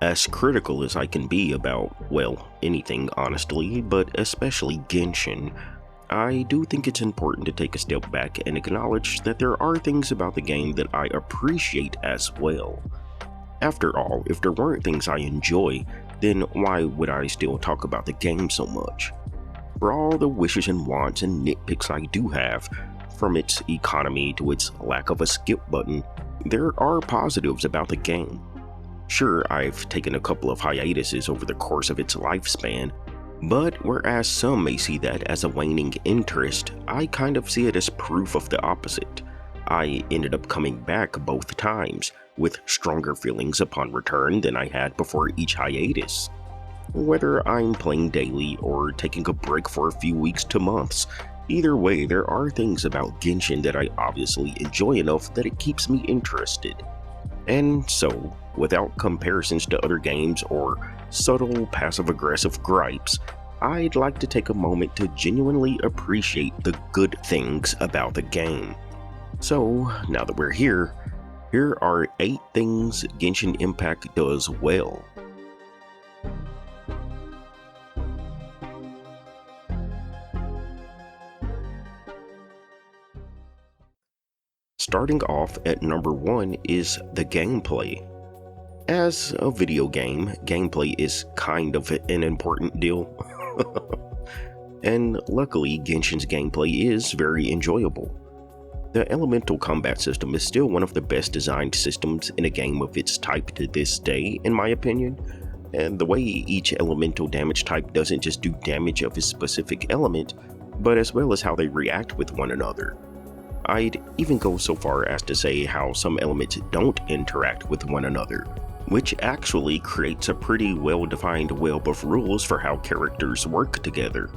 As critical as I can be about, well, anything honestly, but especially Genshin, I do think it's important to take a step back and acknowledge that there are things about the game that I appreciate as well. After all, if there weren't things I enjoy, then why would I still talk about the game so much? For all the wishes and wants and nitpicks I do have, from its economy to its lack of a skip button, there are positives about the game. Sure, I've taken a couple of hiatuses over the course of its lifespan, but whereas some may see that as a waning interest, I kind of see it as proof of the opposite. I ended up coming back both times, with stronger feelings upon return than I had before each hiatus. Whether I'm playing daily or taking a break for a few weeks to months, either way there are things about Genshin that I obviously enjoy enough that it keeps me interested. And so, without comparisons to other games or subtle passive-aggressive gripes, I'd like to take a moment to genuinely appreciate the good things about the game. So, now that we're here are 8 things Genshin Impact does well. Starting off at number 1 is the gameplay. As a video game, gameplay is kind of an important deal. And luckily, Genshin's gameplay is very enjoyable. The elemental combat system is still one of the best designed systems in a game of its type to this day, in my opinion. And the way each elemental damage type doesn't just do damage of a specific element, but as well as how they react with one another. I'd even go so far as to say how some elements don't interact with one another, which actually creates a pretty well-defined web of rules for how characters work together.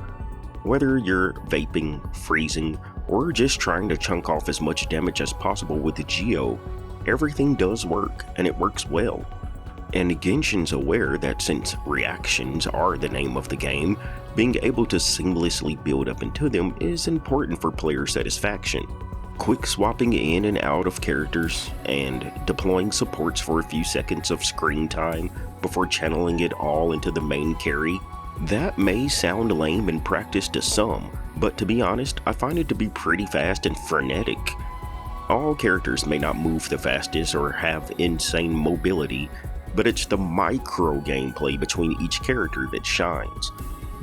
Whether you're vaping, freezing, or just trying to chunk off as much damage as possible with the Geo, everything does work, and it works well. And Genshin's aware that since reactions are the name of the game, being able to seamlessly build up into them is important for player satisfaction. Quick swapping in and out of characters, and deploying supports for a few seconds of screen time before channeling it all into the main carry. That may sound lame in practice to some, but to be honest, I find it to be pretty fast and frenetic. All characters may not move the fastest or have insane mobility, but it's the micro gameplay between each character that shines.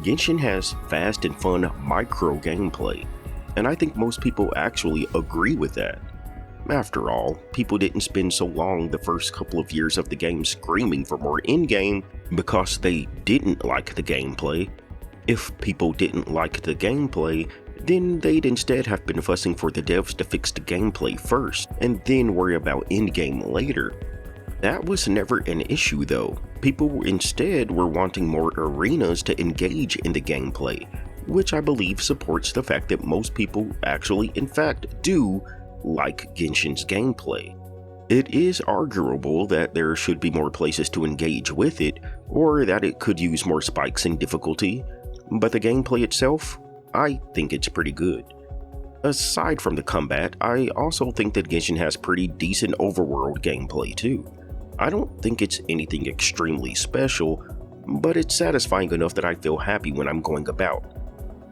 Genshin has fast and fun micro gameplay, and I think most people actually agree with that. After all, people didn't spend so long the first couple of years of the game screaming for more in-game because they didn't like the gameplay. If people didn't like the gameplay, then they'd instead have been fussing for the devs to fix the gameplay first, and then worry about in-game later. That was never an issue though. People instead were wanting more arenas to engage in the gameplay, which I believe supports the fact that most people actually in fact do like Genshin's gameplay. It is arguable that there should be more places to engage with it, or that it could use more spikes in difficulty, but the gameplay itself, I think it's pretty good. Aside from the combat, I also think that Genshin has pretty decent overworld gameplay too. I don't think it's anything extremely special, but it's satisfying enough that I feel happy when I'm going about.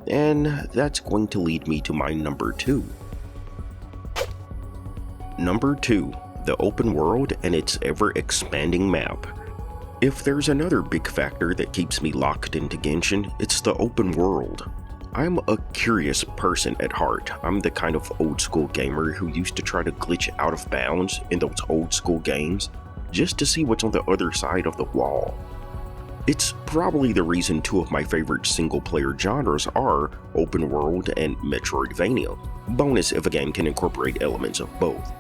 And that's going to lead me to my number 2. Number 2, the open world and its ever-expanding map. If there's another big factor that keeps me locked into Genshin, it's the open world. I'm a curious person at heart. I'm the kind of old school gamer who used to try to glitch out of bounds in those old school games just to see what's on the other side of the wall. It's probably the reason 2 of my favorite single-player genres are open world and Metroidvania. Bonus if a game can incorporate elements of both.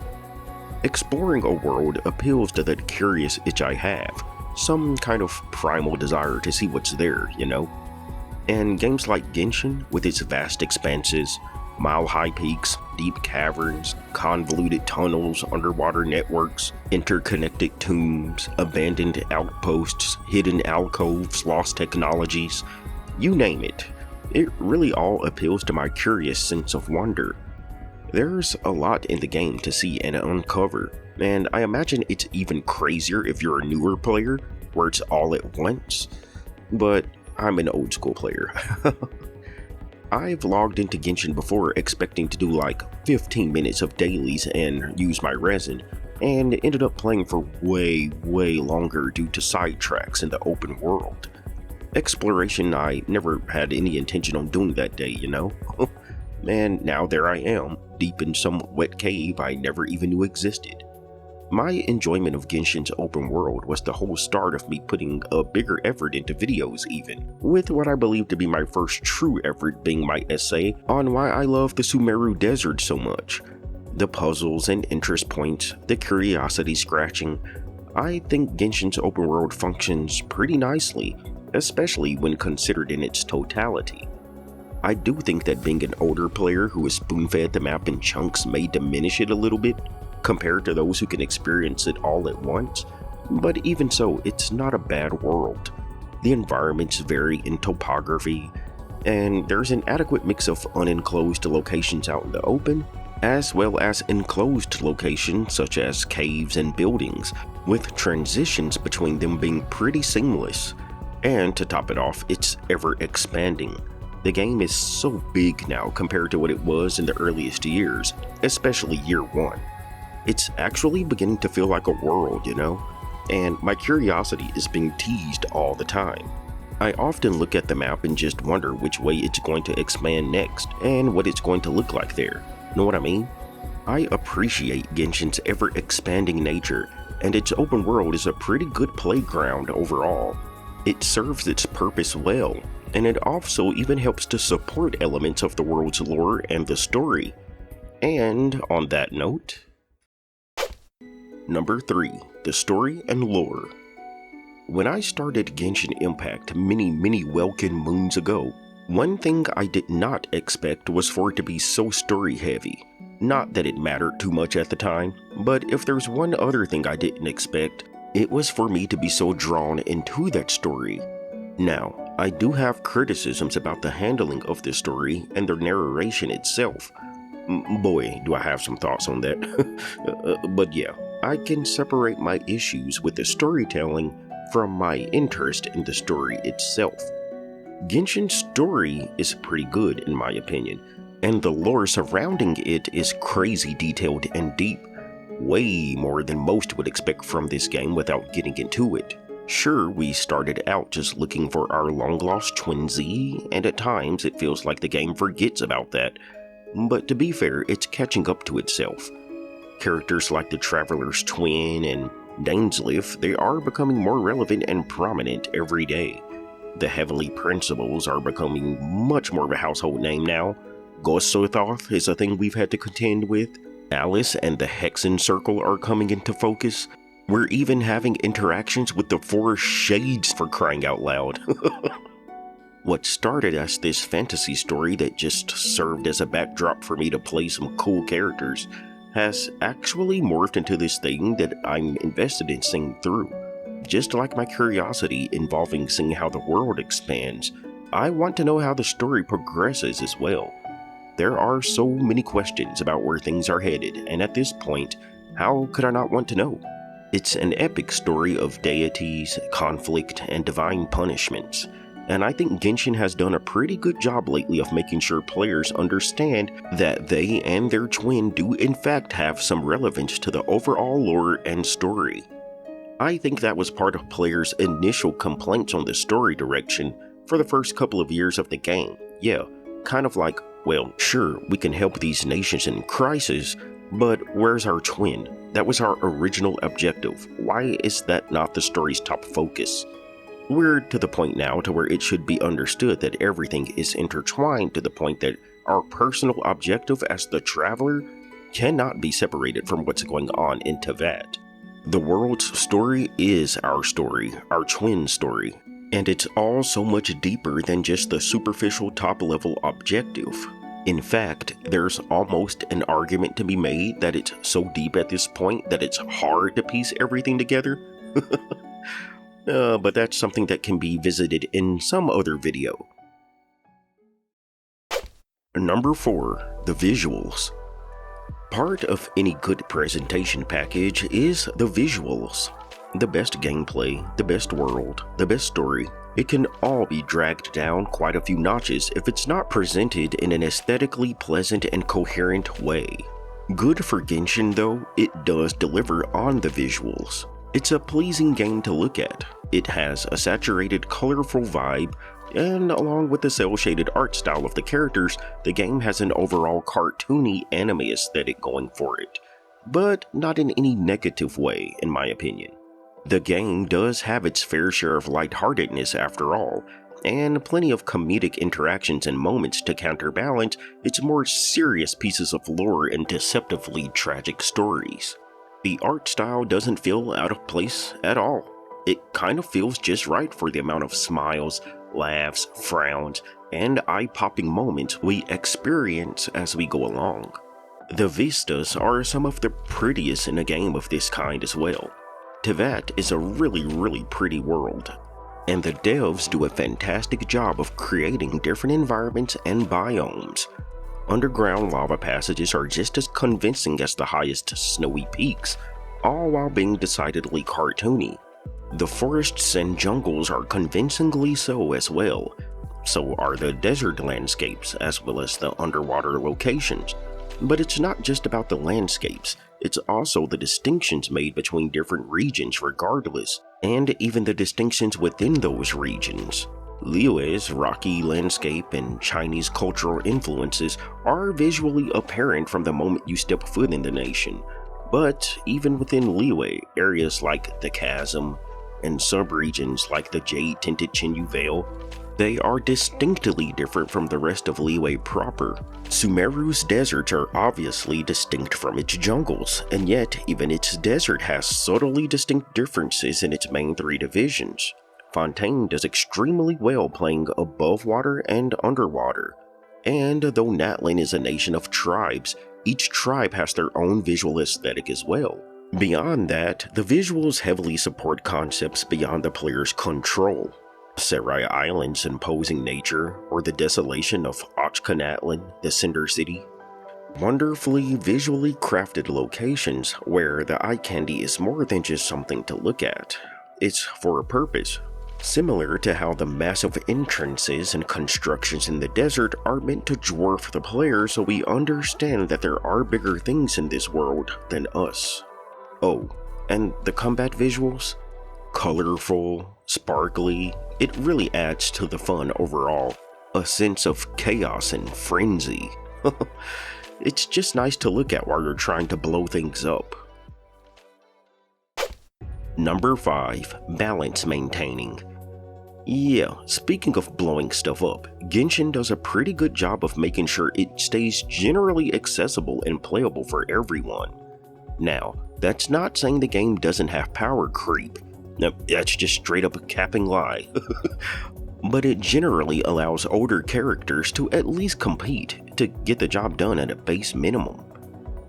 Exploring a world appeals to that curious itch I have, some kind of primal desire to see what's there, you know? And games like Genshin, with its vast expanses, mile-high peaks, deep caverns, convoluted tunnels, underwater networks, interconnected tombs, abandoned outposts, hidden alcoves, lost technologies, you name it. It really all appeals to my curious sense of wonder. There's a lot in the game to see and uncover, and I imagine it's even crazier if you're a newer player, where it's all at once, but I'm an old school player. I've logged into Genshin before expecting to do like 15 minutes of dailies and use my resin, and ended up playing for way longer due to sidetracks in the open world. Exploration I never had any intention on doing that day, you know? And now there I am, deep in some wet cave I never even knew existed. My enjoyment of Genshin's open world was the whole start of me putting a bigger effort into videos even, with what I believe to be my first true effort being my essay on why I love the Sumeru Desert so much. The puzzles and interest points, the curiosity scratching. I think Genshin's open world functions pretty nicely, especially when considered in its totality. I do think that being an older player who is spoon-fed the map in chunks may diminish it a little bit, compared to those who can experience it all at once, but even so, it's not a bad world. The environments vary in topography, and there's an adequate mix of unenclosed locations out in the open, as well as enclosed locations such as caves and buildings, with transitions between them being pretty seamless. And to top it off, it's ever expanding. The game is so big now compared to what it was in the earliest years, especially year one. It's actually beginning to feel like a world, you know? And my curiosity is being teased all the time. I often look at the map and just wonder which way it's going to expand next and what it's going to look like there. Know what I mean? I appreciate Genshin's ever-expanding nature, and its open world is a pretty good playground overall. It serves its purpose well, and it also even helps to support elements of the world's lore and the story. And on that note, Number 3. The story and lore. When I started Genshin Impact many welcome moons ago, one thing I did not expect was for it to be so story heavy. Not that it mattered too much at the time, but if there's one other thing I didn't expect, it was for me to be so drawn into that story. Now, I do have criticisms about the handling of this story and the narration itself. Boy, do I have some thoughts on that. But yeah, I can separate my issues with the storytelling from my interest in the story itself. Genshin's story is pretty good in my opinion, and the lore surrounding it is crazy detailed and deep, way more than most would expect from this game without getting into it. Sure, we started out just looking for our long-lost twinsy, and at times it feels like the game forgets about that, but to be fair, it's catching up to itself. Characters like the Traveler's Twin and Dainsleif, they are becoming more relevant and prominent every day. The Heavenly Principles are becoming much more of a household name now. Gosothoth is a thing we've had to contend with. Alice and the Hexen Circle are coming into focus. We're even having interactions with the Four Shades, for crying out loud. What started as this fantasy story that just served as a backdrop for me to play some cool characters has actually morphed into this thing that I'm invested in seeing through. Just like my curiosity involving seeing how the world expands, I want to know how the story progresses as well. There are so many questions about where things are headed, and at this point, how could I not want to know? It's an epic story of deities, conflict, and divine punishments, and I think Genshin has done a pretty good job lately of making sure players understand that they and their twin do in fact have some relevance to the overall lore and story. I think that was part of players' initial complaints on the story direction for the first couple of years of the game. Yeah, kind of like, well, sure, we can help these nations in crisis, but where's our twin? That was our original objective. Why is that not the story's top focus? We're to the point now to where it should be understood that everything is intertwined to the point that our personal objective as the traveler cannot be separated from what's going on in Teyvat. The world's story is our twin story, and it's all so much deeper than just the superficial top-level objective. In fact, there's almost an argument to be made that it's so deep at this point that it's hard to piece everything together. But that's something that can be visited in some other video. Number 4. The visuals. Part of any good presentation package is the visuals. The best gameplay, the best world, the best story, it can all be dragged down quite a few notches if it's not presented in an aesthetically pleasant and coherent way. Good for Genshin though, it does deliver on the visuals. It's a pleasing game to look at. It has a saturated, colorful vibe, and along with the cel-shaded art style of the characters, the game has an overall cartoony anime aesthetic going for it, but not in any negative way in my opinion. The game does have its fair share of lightheartedness after all, and plenty of comedic interactions and moments to counterbalance its more serious pieces of lore and deceptively tragic stories. The art style doesn't feel out of place at all. It kind of feels just right for the amount of smiles, laughs, frowns, and eye-popping moments we experience as we go along. The vistas are some of the prettiest in a game of this kind as well. Teyvat is a really pretty world, and the devs do a fantastic job of creating different environments and biomes. Underground lava passages are just as convincing as the highest snowy peaks, all while being decidedly cartoony. The forests and jungles are convincingly so as well. So are the desert landscapes as well as the underwater locations. But it's not just about the landscapes, it's also the distinctions made between different regions regardless, and even the distinctions within those regions. Liyue's rocky landscape and Chinese cultural influences are visually apparent from the moment you step foot in the nation. But even within Liyue, areas like the Chasm, and subregions like the jade-tinted Chenyu Vale, they are distinctly different from the rest of Liyue proper. Sumeru's deserts are obviously distinct from its jungles, and yet even its desert has subtly distinct differences in its main three divisions. Fontaine does extremely well playing above water and underwater. And though Natlan is a nation of tribes, each tribe has their own visual aesthetic as well. Beyond that, the visuals heavily support concepts beyond the player's control. Serai Island's imposing nature, or the desolation of Ochkanatlan, the Cinder City. Wonderfully visually crafted locations where the eye candy is more than just something to look at. It's for a purpose. Similar to how the massive entrances and constructions in the desert are meant to dwarf the player so we understand that there are bigger things in this world than us. Oh, and the combat visuals? Colorful, sparkly, it really adds to the fun overall. A sense of chaos and frenzy. It's just nice to look at while you're trying to blow things up. Number 5. Balance maintaining. Yeah, speaking of blowing stuff up, Genshin does a pretty good job of making sure it stays generally accessible and playable for everyone. Now, that's not saying the game doesn't have power creep. No, that's just straight up a capping lie. But it generally allows older characters to at least compete to get the job done at a base minimum.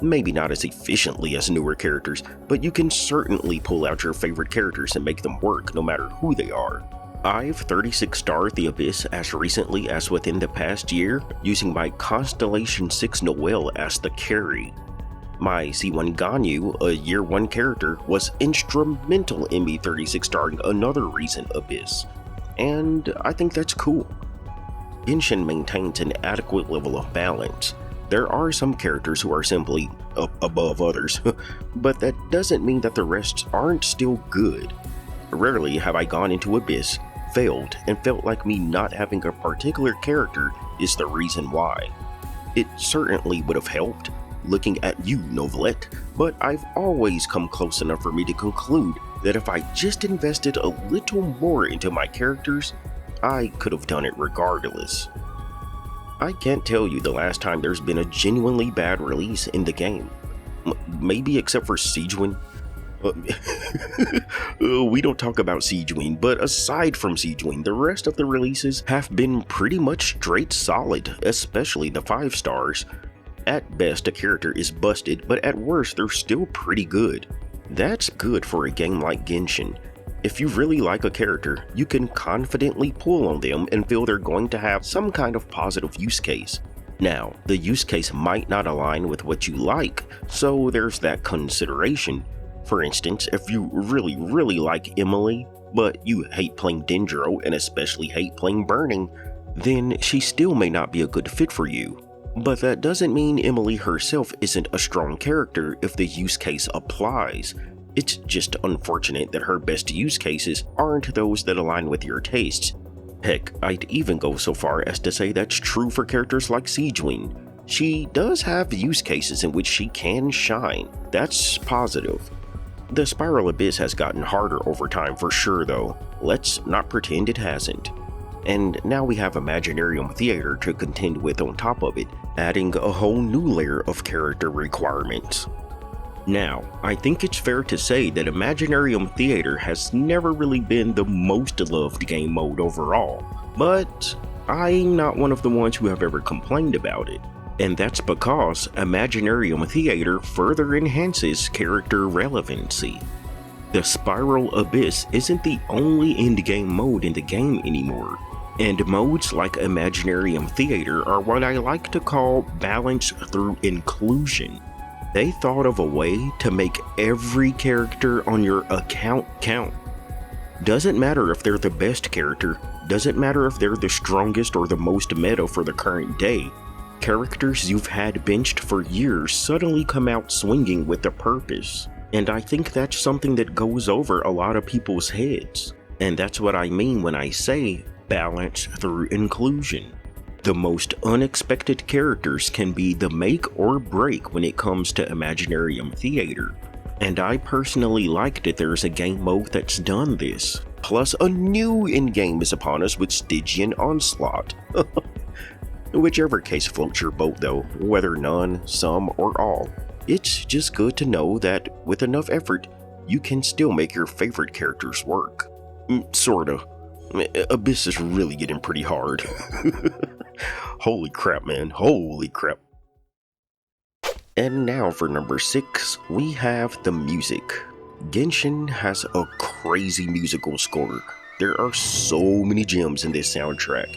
Maybe not as efficiently as newer characters, but you can certainly pull out your favorite characters and make them work no matter who they are. I've 36 starred the Abyss as recently as within the past year, using my Constellation 6 Noelle as the carry. My C1 Ganyu, a year 1 character, was instrumental in me 36 starring another recent Abyss, and I think that's cool. Genshin maintains an adequate level of balance. There are some characters who are simply above others, but that doesn't mean that the rest aren't still good. Rarely have I gone into Abyss, failed, and felt like me not having a particular character is the reason why. It certainly would have helped, looking at you, Novelette, but I've always come close enough for me to conclude that if I just invested a little more into my characters, I could have done it regardless. I can't tell you the last time there's been a genuinely bad release in the game. Maybe except for Siegewin. We don't talk about Siegewin, but aside from Siegewin, the rest of the releases have been pretty much straight solid, especially the 5 stars. At best, a character is busted, but at worst, they're still pretty good. That's good for a game like Genshin. If you really like a character, you can confidently pull on them and feel they're going to have some kind of positive use case. Now, the use case might not align with what you like, so there's that consideration, For instance, if you really like Emily, but you hate playing Dendro and especially hate playing Burning, then she still may not be a good fit for you. But that doesn't mean Emily herself isn't a strong character if the use case applies. It's just unfortunate that her best use cases aren't those that align with your tastes. Heck, I'd even go so far as to say that's true for characters like Siegewing. She does have use cases in which she can shine. That's positive. The Spiral Abyss has gotten harder over time for sure though. Let's not pretend it hasn't. And now we have Imaginarium Theater to contend with on top of it, adding a whole new layer of character requirements. Now, I think it's fair to say that Imaginarium Theater has never really been the most loved game mode overall, but I'm not one of the ones who have ever complained about it. And that's because Imaginarium Theater further enhances character relevancy. The Spiral Abyss isn't the only endgame mode in the game anymore, and modes like Imaginarium Theater are what I like to call balance through inclusion. They thought of a way to make every character on your account count. Doesn't matter if they're the best character, doesn't matter if they're the strongest or the most meta for the current day. Characters you've had benched for years suddenly come out swinging with a purpose. And I think that's something that goes over a lot of people's heads. And that's what I mean when I say balance through inclusion. The most unexpected characters can be the make or break when it comes to Imaginarium Theater. And I personally like that there's a game mode that's done this. Plus a new endgame is upon us with Stygian Onslaught. Whichever case floats your boat though, whether none, some, or all. It's just good to know that with enough effort, you can still make your favorite characters work. Sorta. Abyss is really getting pretty hard. Holy crap, man. Holy crap. And now for number 6, we have the music. Genshin has a crazy musical score. There are so many gems in this soundtrack.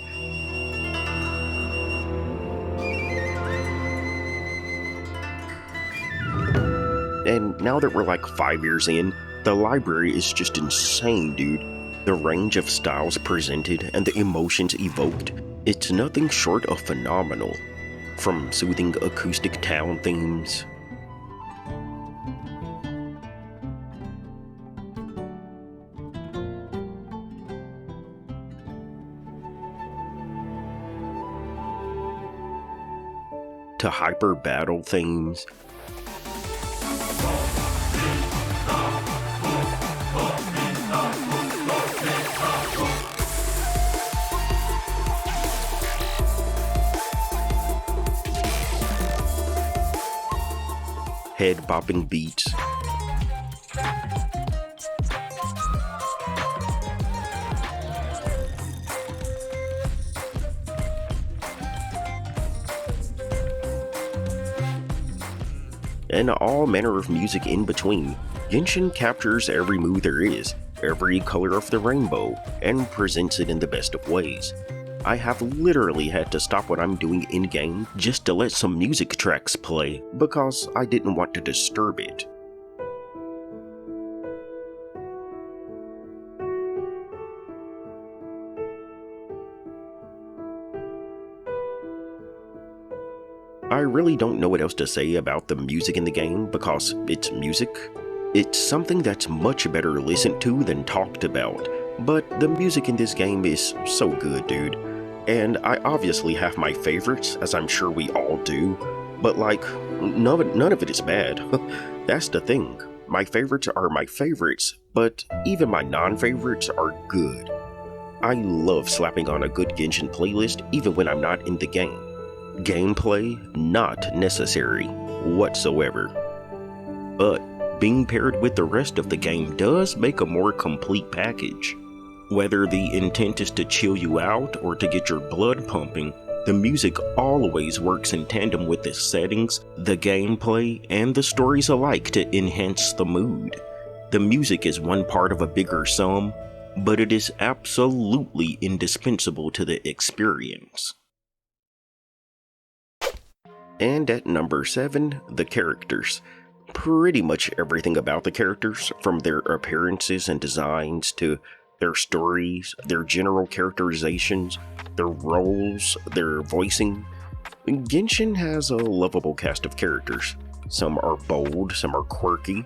And now that we're like 5 years in, the library is just insane, dude. The range of styles presented and the emotions evoked, it's nothing short of phenomenal. From soothing acoustic town themes, to hyper battle themes, head-bopping beats, and all manner of music in between. Genshin captures every mood there is, every color of the rainbow, and presents it in the best of ways. I have literally had to stop what I'm doing in-game just to let some music tracks play, because I didn't want to disturb it. I really don't know what else to say about the music in the game because it's music. It's something that's much better listened to than talked about, but the music in this game is so good, dude. And I obviously have my favorites, as I'm sure we all do, but like, none of it is bad. That's the thing. My favorites are my favorites, but even my non-favorites are good. I love slapping on a good Genshin playlist even when I'm not in the game. Gameplay, not necessary whatsoever. But being paired with the rest of the game does make a more complete package. Whether the intent is to chill you out or to get your blood pumping, the music always works in tandem with the settings, the gameplay, and the stories alike to enhance the mood. The music is one part of a bigger sum, but it is absolutely indispensable to the experience. And at number 7, the characters. pretty much everything about the characters, from their appearances and designs to their stories, their general characterizations, their roles, their voicing. Genshin has a lovable cast of characters. Some are bold, some are quirky,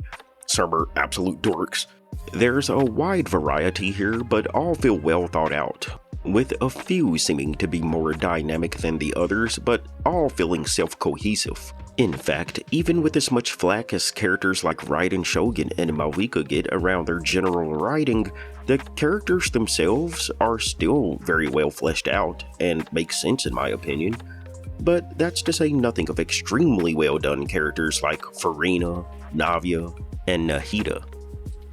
some are absolute dorks. There's a wide variety here, but all feel well thought out, with a few seeming to be more dynamic than the others, but all feeling self-cohesive. In fact, even with as much flack as characters like Raiden Shogun and Malvika get around their general writing, the characters themselves are still very well fleshed out and make sense in my opinion. But that's to say nothing of extremely well done characters like Farina, Navia, and Nahida.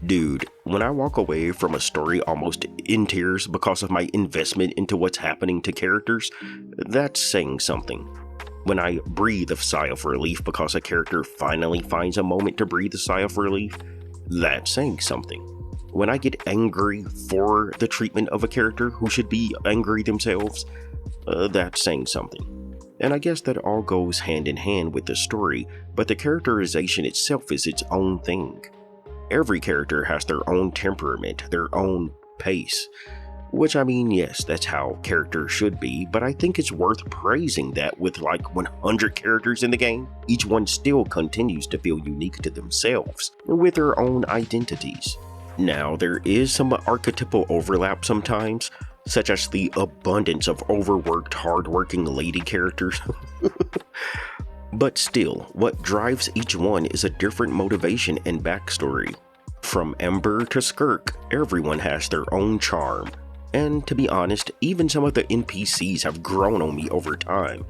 Dude, when I walk away from a story almost in tears because of my investment into what's happening to characters, that's saying something. When I breathe a sigh of relief because a character finally finds a moment to breathe a sigh of relief, that's saying something. When I get angry for the treatment of a character who should be angry themselves, that's saying something. And I guess that all goes hand in hand with the story, but the characterization itself is its own thing. Every character has their own temperament, their own pace. Which, I mean, yes, that's how characters should be, but I think it's worth praising that with like 100 characters in the game, each one still continues to feel unique to themselves, with their own identities. Now, there is some archetypal overlap sometimes, such as the abundance of overworked, hardworking lady characters. But still, what drives each one is a different motivation and backstory. From Ember to Skirk, everyone has their own charm. And to be honest, even some of the NPCs have grown on me over time.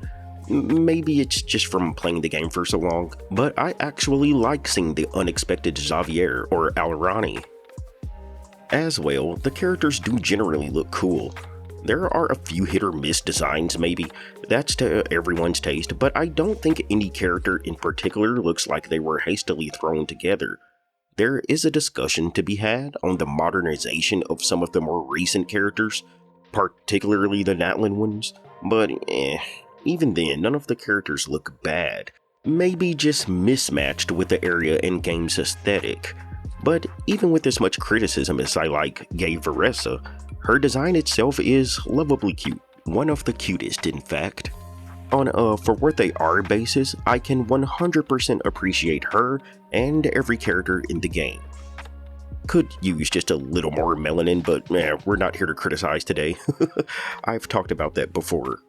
Maybe it's just from playing the game for so long, but I actually like seeing the unexpected Xavier or Alrani. As well, the characters do generally look cool. There are a few hit or miss designs maybe, that's to everyone's taste, but I don't think any character in particular looks like they were hastily thrown together. There is a discussion to be had on the modernization of some of the more recent characters, particularly the Natlin ones, but even then, none of the characters look bad. Maybe just mismatched with the area and game's aesthetic. But even with as much criticism as I gave Veressa, her design itself is lovably cute. One of the cutest, in fact. On a for what they are basis, I can 100% appreciate her and every character in the game. Could use just a little more melanin, but we're not here to criticize today. I've talked about that before.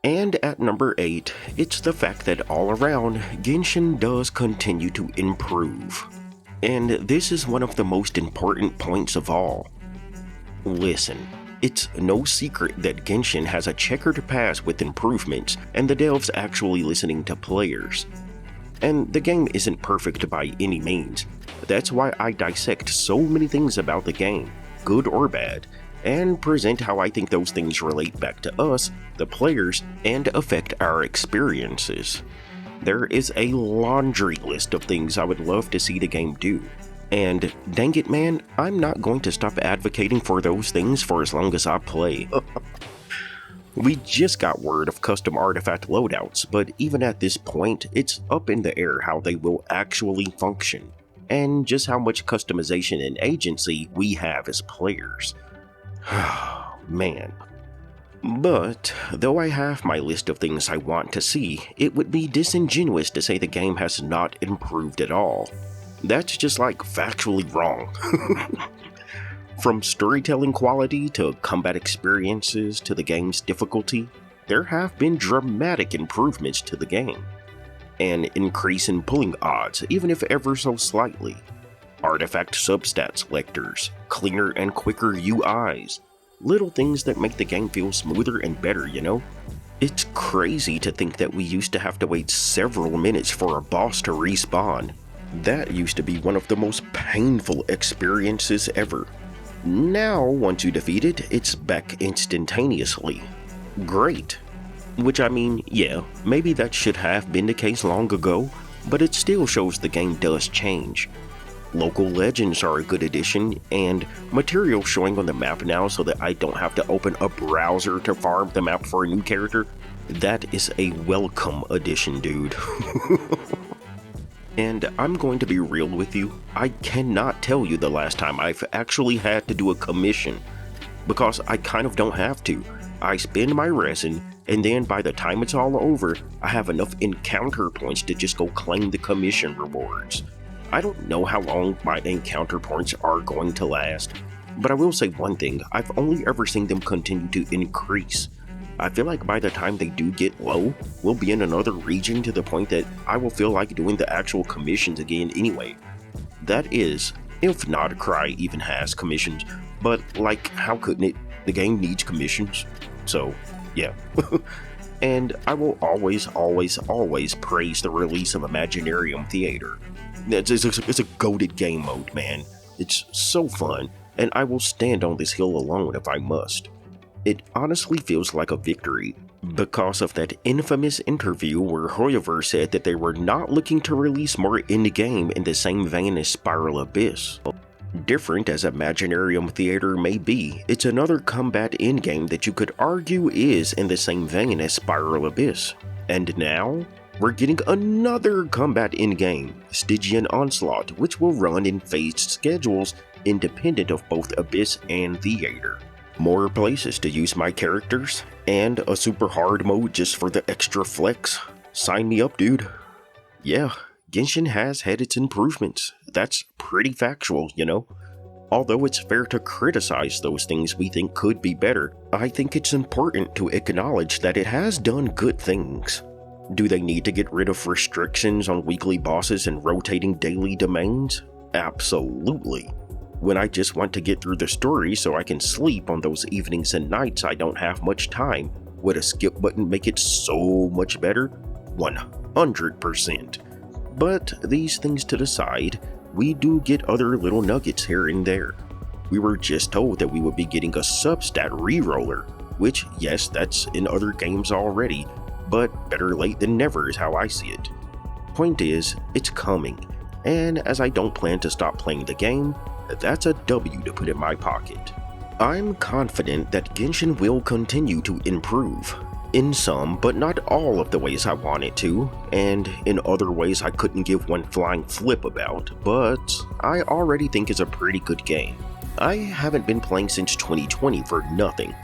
And at number 8, it's the fact that all around, Genshin does continue to improve. And this is one of the most important points of all. Listen, it's no secret that Genshin has a checkered past with improvements, and the devs actually listening to players. And the game isn't perfect by any means. That's why I dissect so many things about the game, good or bad, and present how I think those things relate back to us, the players, and affect our experiences. There is a laundry list of things I would love to see the game do. And dang it man, I'm not going to stop advocating for those things for as long as I play. We just got word of custom artifact loadouts, but even at this point, it's up in the air how they will actually function, and just how much customization and agency we have as players. Man. But, though I have my list of things I want to see, it would be disingenuous to say the game has not improved at all. That's just factually wrong. From storytelling quality to combat experiences to the game's difficulty, there have been dramatic improvements to the game. An increase in pulling odds, even if ever so slightly. Artifact substat selectors, cleaner and quicker UIs, little things that make the game feel smoother and better, you know? It's crazy to think that we used to have to wait several minutes for a boss to respawn. That used to be one of the most painful experiences ever. Now, once you defeat it, it's back instantaneously. Great. Which I mean, yeah, maybe that should have been the case long ago, but it still shows the game does change. Local legends are a good addition, and material showing on the map now so that I don't have to open a browser to farm the map for a new character. That is a welcome addition, dude. And I'm going to be real with you, I cannot tell you the last time I've actually had to do a commission, because I kind of don't have to. I spend my resin, and then by the time it's all over, I have enough encounter points to just go claim the commission rewards. I don't know how long my encounter points are going to last, but I will say one thing, I've only ever seen them continue to increase. I feel like by the time they do get low, we'll be in another region to the point that I will feel like doing the actual commissions again anyway. That is, if Not Cry even has commissions, but like, how couldn't it? The game needs commissions, so yeah. And I will always praise the release of Imaginarium Theater. It's a goated game mode, man. It's so fun, and I will stand on this hill alone if I must. It honestly feels like a victory, because of that infamous interview where HoYoVerse said that they were not looking to release more in-game in the same vein as Spiral Abyss. Different as Imaginarium Theater may be, it's another combat in-game that you could argue is in the same vein as Spiral Abyss. And now, we're getting another combat in-game, Stygian Onslaught, which will run in phased schedules independent of both Abyss and Theater. More places to use my characters, and a super hard mode just for the extra flex. Sign me up, dude. Yeah, Genshin has had its improvements. That's pretty factual, you know? Although it's fair to criticize those things we think could be better, I think it's important to acknowledge that it has done good things. Do they need to get rid of restrictions on weekly bosses and rotating daily domains? Absolutely. When I just want to get through the story so I can sleep on those evenings and nights I don't have much time, would a skip button make it so much better? 100%. But these things to the side, we do get other little nuggets here and there. We were just told that we would be getting a substat reroller, which, yes, that's in other games already, but better late than never is how I see it. Point is, it's coming, and as I don't plan to stop playing the game, that's a W to put in my pocket. I'm confident that Genshin will continue to improve, in some but not all of the ways I want it to, and in other ways I couldn't give one flying flip about, but I already think it's a pretty good game. I haven't been playing since 2020 for nothing.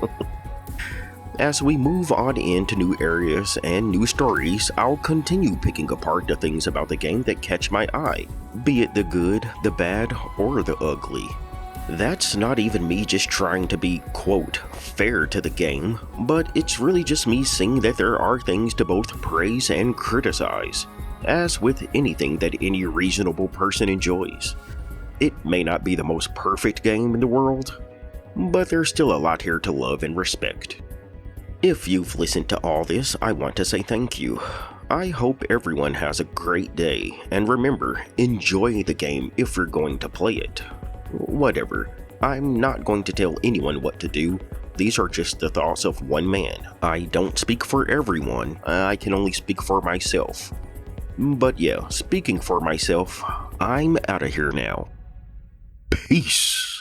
As we move on into new areas and new stories, I'll continue picking apart the things about the game that catch my eye, be it the good, the bad, or the ugly. That's not even me just trying to be, quote, fair to the game, but it's really just me seeing that there are things to both praise and criticize, as with anything that any reasonable person enjoys. It may not be the most perfect game in the world, but there's still a lot here to love and respect. If you've listened to all this, I want to say thank you. I hope everyone has a great day, and remember, enjoy the game if you're going to play it. Whatever, I'm not going to tell anyone what to do. These are just the thoughts of one man. I don't speak for everyone, I can only speak for myself. But yeah, speaking for myself, I'm out of here now. Peace.